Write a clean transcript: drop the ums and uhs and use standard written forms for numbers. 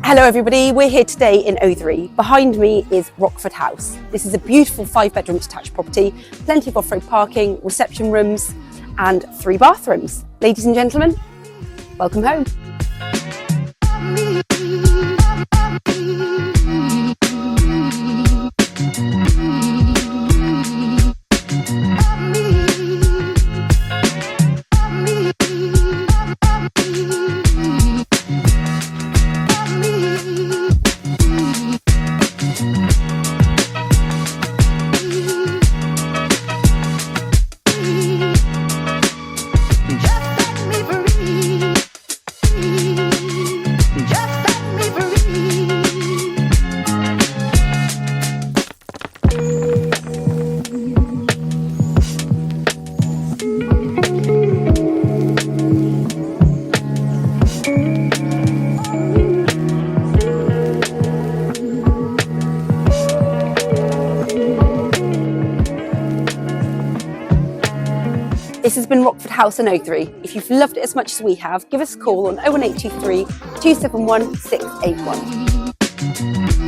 Hello everybody, we're here today in Othery. Behind me is Rockford House. This is a beautiful 5-bedroom detached property, plenty of off-road parking, reception rooms and 3 bathrooms. Ladies and gentlemen, welcome home. This has been Rockford House in Othery. If you've loved it as much as we have, give us a call on 01823 271 681.